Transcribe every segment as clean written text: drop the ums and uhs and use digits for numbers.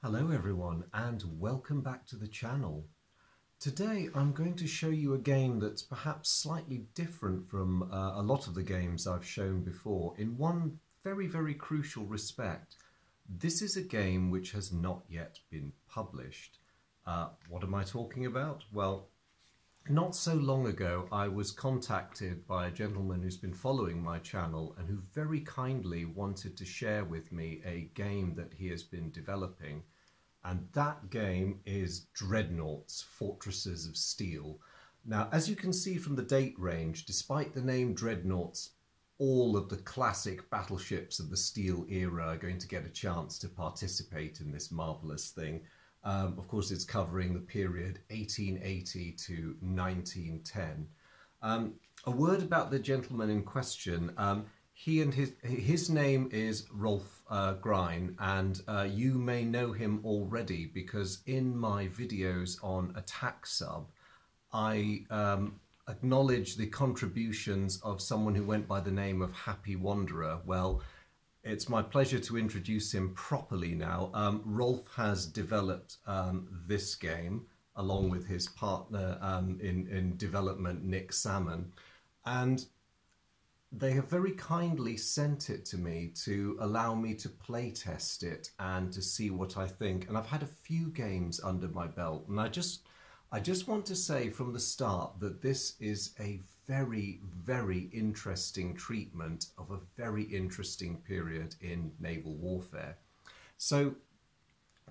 Hello everyone and welcome back to the channel. Today I'm going to show you a game that's perhaps slightly different from a lot of the games I've shown before in one very crucial respect. This is a game which has not yet been published. What am I talking about? Well, not so long ago I was contacted by a gentleman who's been following my channel and who very kindly wanted to share with me a game that he has been developing. And that game is Dreadnoughts, Fortresses of Steel. Now, as you can see from the date range, despite the name Dreadnoughts, all of the classic battleships of the Steel era are going to get a chance to participate in this marvellous thing. Of course, it's covering the period 1880 to 1910. A word about the gentleman in question. He and his name is Rolf Grein, and you may know him already because in my videos on Attack Sub, I acknowledge the contributions of someone who went by the name of Happy Wanderer. Well, it's my pleasure to introduce him properly now. Rolf has developed this game along with his partner in development, Nick Salmon, and they have very kindly sent it to me to allow me to play test it and to see what I think. And I've had a few games under my belt, and I just want to say from the start that this is a very interesting treatment of a very interesting period in naval warfare. So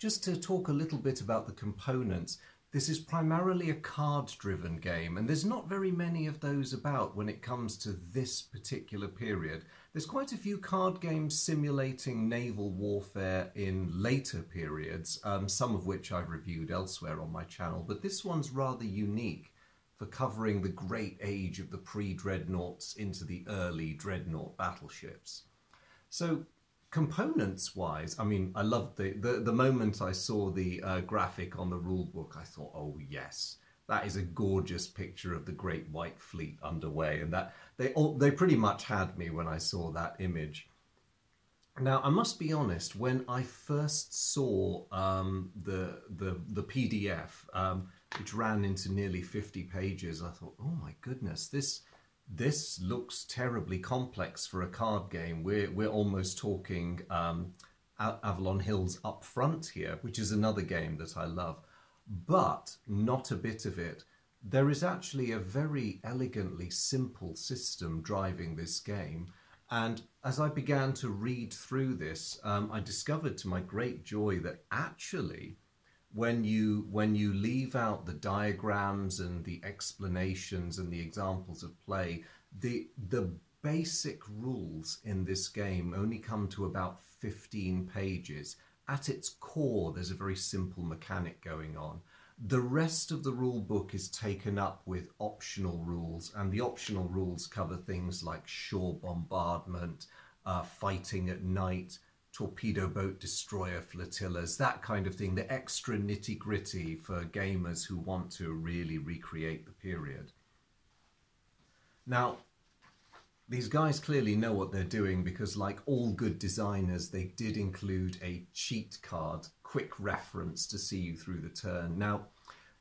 just to talk a little bit about the components, this is primarily a card-driven game, and there's not very many of those about when it comes to this particular period. There's quite a few card games simulating naval warfare in later periods, some of which I've reviewed elsewhere on my channel, but this one's rather unique for covering the great age of the pre-dreadnoughts into the early dreadnought battleships. So, components-wise, I mean, I loved the moment I saw the graphic on the rulebook. I thought, oh yes, that is a gorgeous picture of the Great White Fleet underway, and that they pretty much had me when I saw that image. Now, I must be honest, when I first saw the PDF, which ran into nearly 50 pages, I thought, oh my goodness, this looks terribly complex for a card game. We're almost talking Avalon Hill's Up Front here, which is another game that I love, but not a bit of it. There is actually a very elegantly simple system driving this game, and as I began to read through this, I discovered to my great joy that actually when you leave out the diagrams and the explanations and the examples of play, the basic rules in this game only come to about 15 pages. At its core, there's a very simple mechanic going on. The rest of the rule book is taken up with optional rules, and the optional rules cover things like shore bombardment, fighting at night, torpedo boat destroyer flotillas, that kind of thing, the extra nitty-gritty for gamers who want to really recreate the period. Now, these guys clearly know what they're doing because, like all good designers, they did include a cheat card, quick reference to see you through the turn. Now,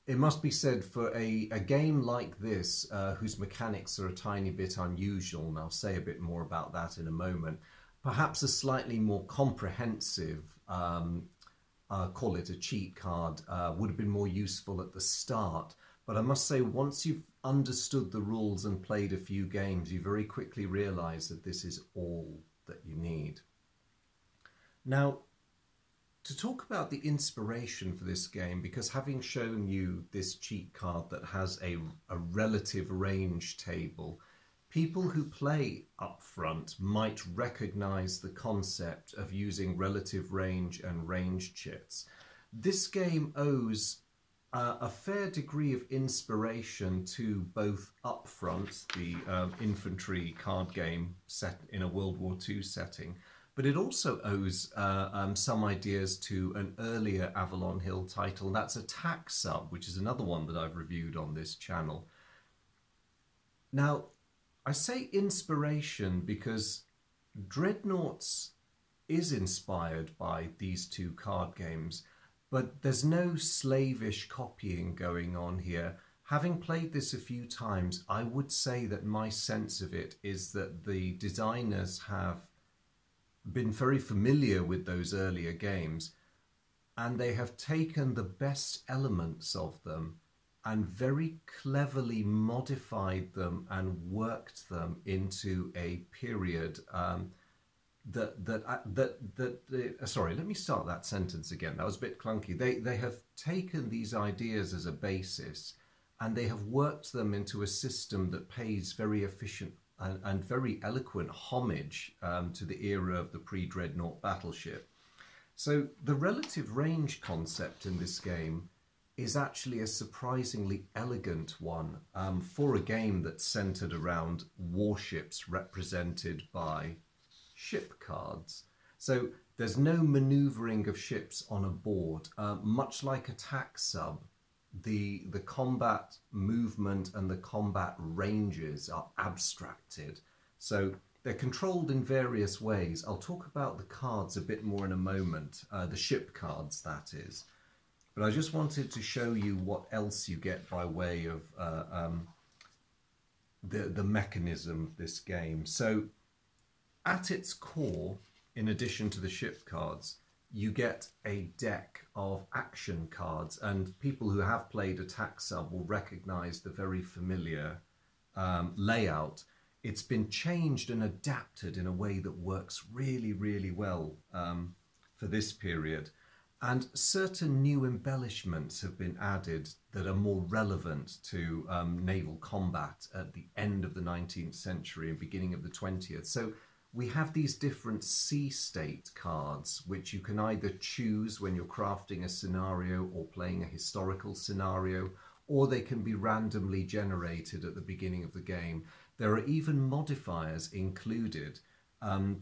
it must be said for a game like this, whose mechanics are a tiny bit unusual, and I'll say a bit more about that in a moment, perhaps a slightly more comprehensive, call it a cheat card, would have been more useful at the start. But I must say, once you've understood the rules and played a few games, you very quickly realise that this is all that you need. Now, to talk about the inspiration for this game, because having shown you this cheat card that has a relative range table, people who play up front might recognise the concept of using relative range and range chits. This game owes a fair degree of inspiration to both Up Front, the infantry card game set in a World War II setting, but it also owes some ideas to an earlier Avalon Hill title, and that's Attack Sub, which is another one that I've reviewed on this channel. Now, I say inspiration because Dreadnoughts is inspired by these two card games, but there's no slavish copying going on here. Having played this a few times, I would say that my sense of it is that the designers have been very familiar with those earlier games, and they have taken the best elements of them and very cleverly modified them and worked them into a period sorry, let me start that sentence again. That was a bit clunky. They have taken these ideas as a basis, and they have worked them into a system that pays very efficient and very eloquent homage to the era of the pre-dreadnought battleship. So the relative range concept in this game is actually a surprisingly elegant one for a game that's centered around warships represented by ship cards. So there's no maneuvering of ships on a board. Much like attack sub, the combat movement and the combat ranges are abstracted. So they're controlled in various ways. I'll talk about the cards a bit more in a moment, the ship cards that is. But I just wanted to show you what else you get by way of the mechanism of this game. So at its core, in addition to the ship cards, you get a deck of action cards, and people who have played attack sub will recognize the very familiar layout. It's been changed and adapted in a way that works really, really well for this period. And certain new embellishments have been added that are more relevant to naval combat at the end of the 19th century and beginning of the 20th. So we have these different sea state cards, which you can either choose when you're crafting a scenario or playing a historical scenario, or they can be randomly generated at the beginning of the game. There are even modifiers included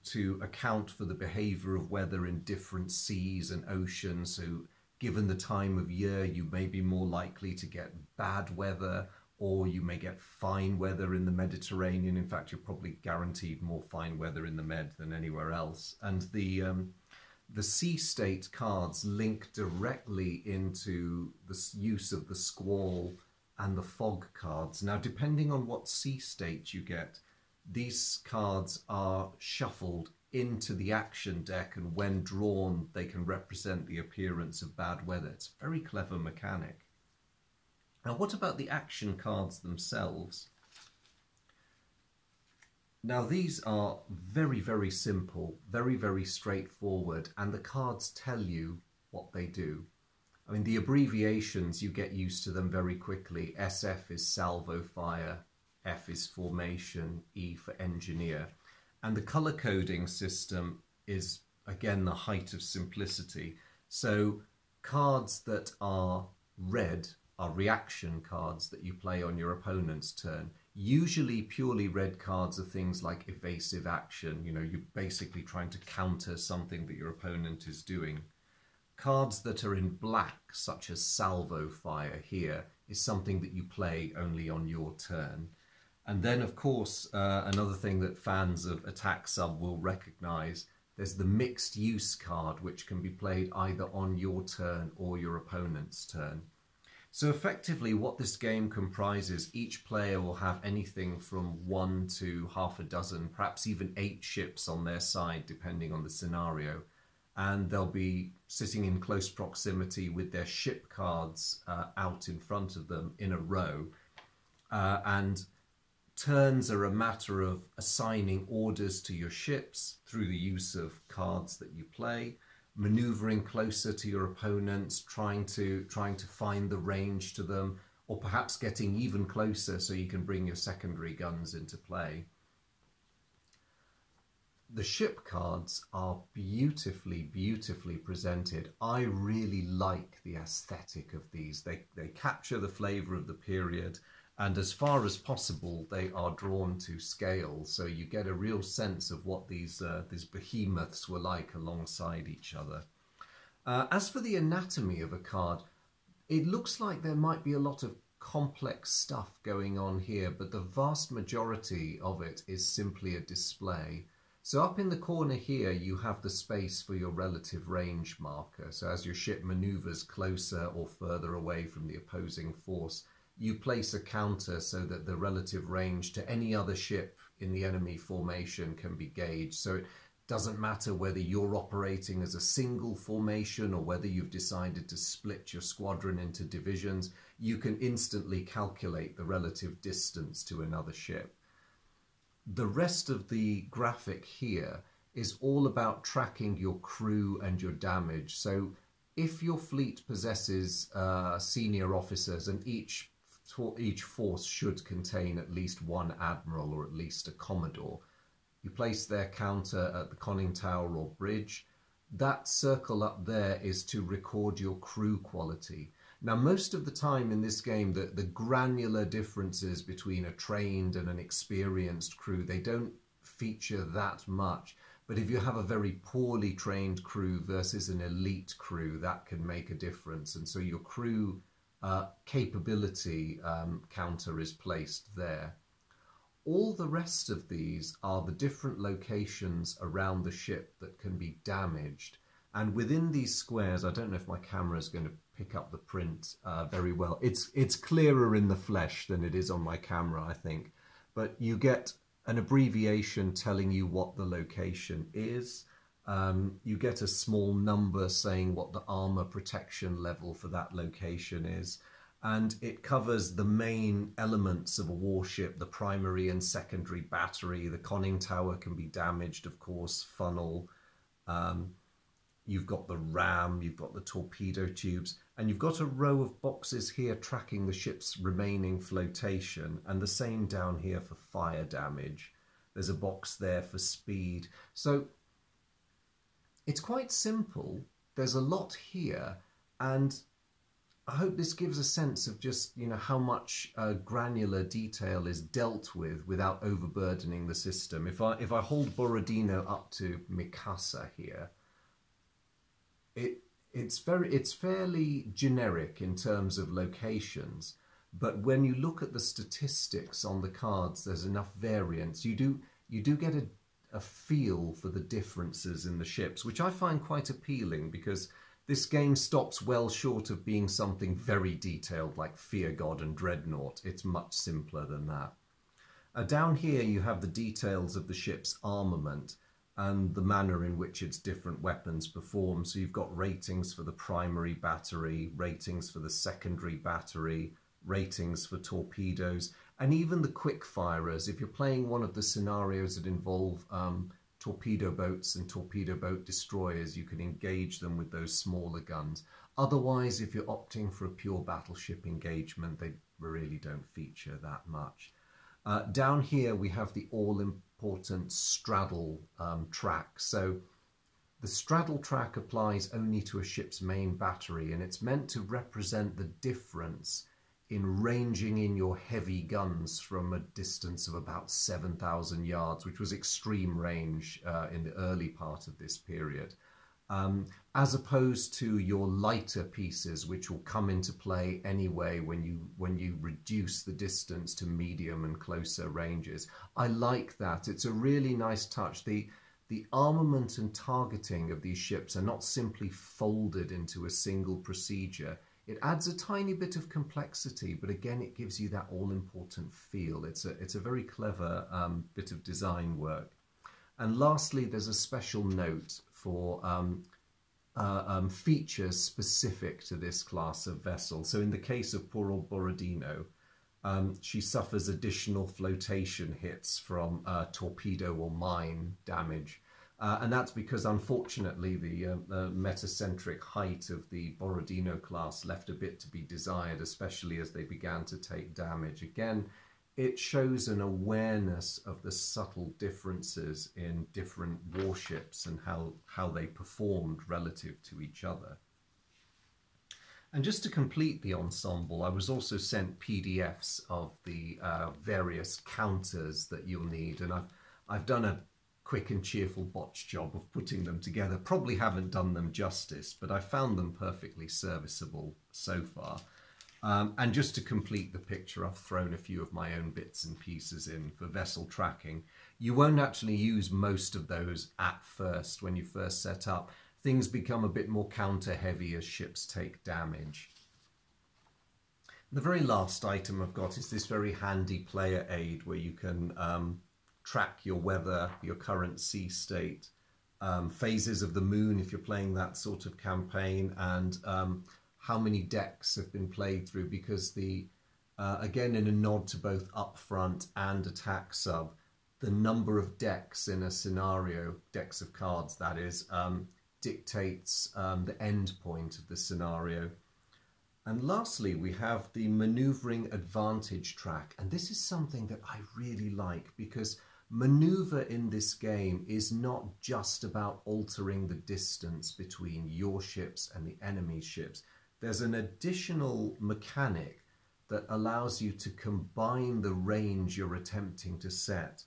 to account for the behavior of weather in different seas and oceans. So given the time of year, you may be more likely to get bad weather, or you may get fine weather in the Mediterranean. In fact, you're probably guaranteed more fine weather in the Med than anywhere else. And the sea state cards link directly into the use of the squall and the fog cards. Now, depending on what sea state you get, these cards are shuffled into the action deck, and when drawn, they can represent the appearance of bad weather. It's a very clever mechanic. Now, what about the action cards themselves? Now, these are very, very simple, very, very straightforward, and the cards tell you what they do. I mean, the abbreviations, you get used to them very quickly. SF is salvo fire, F is formation, E for engineer. And the color coding system is, again, the height of simplicity. So cards that are red are reaction cards that you play on your opponent's turn. Usually purely red cards are things like evasive action. You know, you're basically trying to counter something that your opponent is doing. Cards that are in black, such as salvo fire here, is something that you play only on your turn. And then, of course, another thing that fans of attack sub will recognize, there's the mixed use card, which can be played either on your turn or your opponent's turn. So effectively what this game comprises, each player will have anything from 1 to half a dozen, perhaps even 8 ships on their side, depending on the scenario. And they'll be sitting in close proximity with their ship cards out in front of them in a row. And turns are a matter of assigning orders to your ships through the use of cards that you play, maneuvering closer to your opponents, trying to find the range to them, or perhaps getting even closer so you can bring your secondary guns into play. The ship cards are beautifully, beautifully presented. I really like the aesthetic of these. They capture the flavour of the period, and as far as possible, they are drawn to scale. So you get a real sense of what these behemoths were like alongside each other. As for the anatomy of a card, it looks like there might be a lot of complex stuff going on here, but the vast majority of it is simply a display. So up in the corner here, you have the space for your relative range marker. So as your ship maneuvers closer or further away from the opposing force, you place a counter so that the relative range to any other ship in the enemy formation can be gauged. So it doesn't matter whether you're operating as a single formation or whether you've decided to split your squadron into divisions, you can instantly calculate the relative distance to another ship. The rest of the graphic here is all about tracking your crew and your damage. So if your fleet possesses senior officers, and each force should contain at least one admiral or at least a commodore, you place their counter at the conning tower or bridge. That circle up there is to record your crew quality. Now, most of the time in this game, the granular differences between a trained and an experienced crew, they don't feature that much. But if you have a very poorly trained crew versus an elite crew, that can make a difference. And so your crew capability counter is placed there. All the rest of these are the different locations around the ship that can be damaged. And within these squares, I don't know if my camera is going to pick up the print very well. It's clearer in the flesh than it is on my camera, I think. But you get an abbreviation telling you what the location is. You get a small number saying what the armor protection level for that location is. And it covers the main elements of a warship, the primary and secondary battery. The conning tower can be damaged, of course, funnel. You've got the ram, you've got the torpedo tubes, and you've got a row of boxes here tracking the ship's remaining flotation, and the same down here for fire damage. There's a box there for speed. So it's quite simple. There's a lot here, and I hope this gives a sense of just, you know, how much granular detail is dealt with without overburdening the system. If I hold Borodino up to Mikasa here, it's fairly generic in terms of locations, but when you look at the statistics on the cards, there's enough variance. You do get a feel for the differences in the ships, which I find quite appealing, because this game stops well short of being something very detailed like Fear God and Dreadnought. It's much simpler than that. Down here you have the details of the ship's armament and the manner in which its different weapons perform. So you've got ratings for the primary battery, ratings for the secondary battery, ratings for torpedoes, and even the quick firers. If you're playing one of the scenarios that involve torpedo boats and torpedo boat destroyers, you can engage them with those smaller guns. Otherwise, if you're opting for a pure battleship engagement, they really don't feature that much. Down here we have the all-important straddle track. So the straddle track applies only to a ship's main battery, and it's meant to represent the difference in ranging in your heavy guns from a distance of about 7,000 yards, which was extreme range in the early part of this period, as opposed to your lighter pieces, which will come into play anyway when you reduce the distance to medium and closer ranges. I like that. It's a really nice touch. The armament and targeting of these ships are not simply folded into a single procedure. It adds a tiny bit of complexity, but again, it gives you that all-important feel. It's a very clever bit of design work. And lastly, there's a special note for features specific to this class of vessel. So in the case of poor old Borodino, she suffers additional flotation hits from torpedo or mine damage. And that's because, unfortunately, the metacentric height of the Borodino class left a bit to be desired, especially as they began to take damage. Again, it shows an awareness of the subtle differences in different warships and how they performed relative to each other. And just to complete the ensemble, I was also sent PDFs of the various counters that you'll need, and I've done a quick and cheerful botch job of putting them together. Probably haven't done them justice, but I found them perfectly serviceable so far. And just to complete the picture, I've thrown a few of my own bits and pieces in for vessel tracking. You won't actually use most of those at first when you first set up. Things become a bit more counter heavy as ships take damage. The very last item I've got is this very handy player aid where you can track your weather, your current sea state, phases of the moon if you're playing that sort of campaign, and how many decks have been played through, because again, in a nod to both upfront and attack sub, the number of decks in a scenario, decks of cards that is, dictates the end point of the scenario. And lastly, we have the maneuvering advantage track, and this is something that I really like, because maneuver in this game is not just about altering the distance between your ships and the enemy ships. There's an additional mechanic that allows you to combine the range you're attempting to set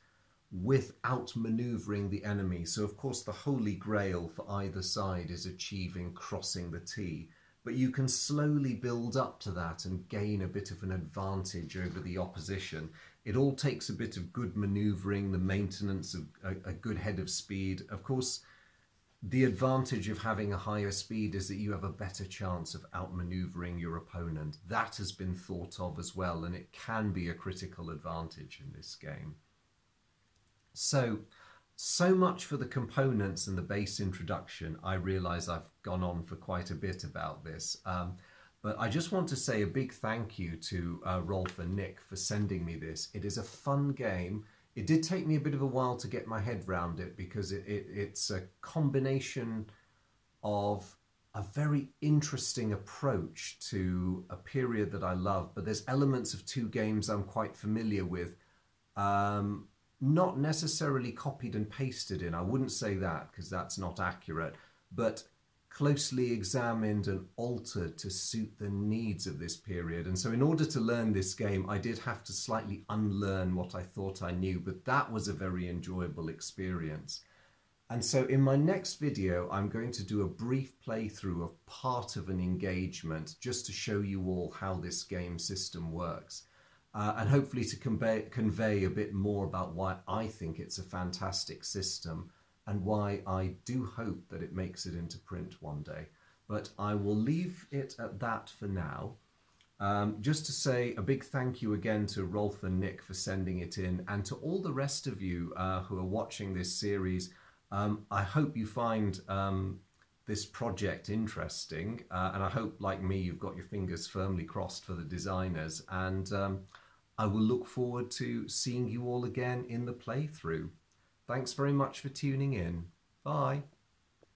without maneuvering the enemy. So of course the holy grail for either side is achieving crossing the T, but you can slowly build up to that and gain a bit of an advantage over the opposition. It all takes a bit of good maneuvering, the maintenance of a good head of speed. Of course, the advantage of having a higher speed is that you have a better chance of outmaneuvering your opponent. That has been thought of as well, and it can be a critical advantage in this game. So much for the components and the base introduction. I realise I've gone on for quite a bit about this, but I just want to say a big thank you to Rolf and Nick for sending me this. It is a fun game. It did take me a bit of a while to get my head round it, because it's a combination of a very interesting approach to a period that I love, but there's elements of two games I'm quite familiar with. Not necessarily copied and pasted in, I wouldn't say that because that's not accurate, but closely examined and altered to suit the needs of this period. And so in order to learn this game, I did have to slightly unlearn what I thought I knew, but that was a very enjoyable experience. And so in my next video, I'm going to do a brief playthrough of part of an engagement just to show you all how this game system works. And hopefully to convey a bit more about why I think it's a fantastic system and why I do hope that it makes it into print one day. But I will leave it at that for now. Just to say a big thank you again to Rolf and Nick for sending it in, and to all the rest of you who are watching this series. I hope you find this project interesting, and I hope, like me, you've got your fingers firmly crossed for the designers, and I will look forward to seeing you all again in the playthrough. Thanks very much for tuning in. Bye.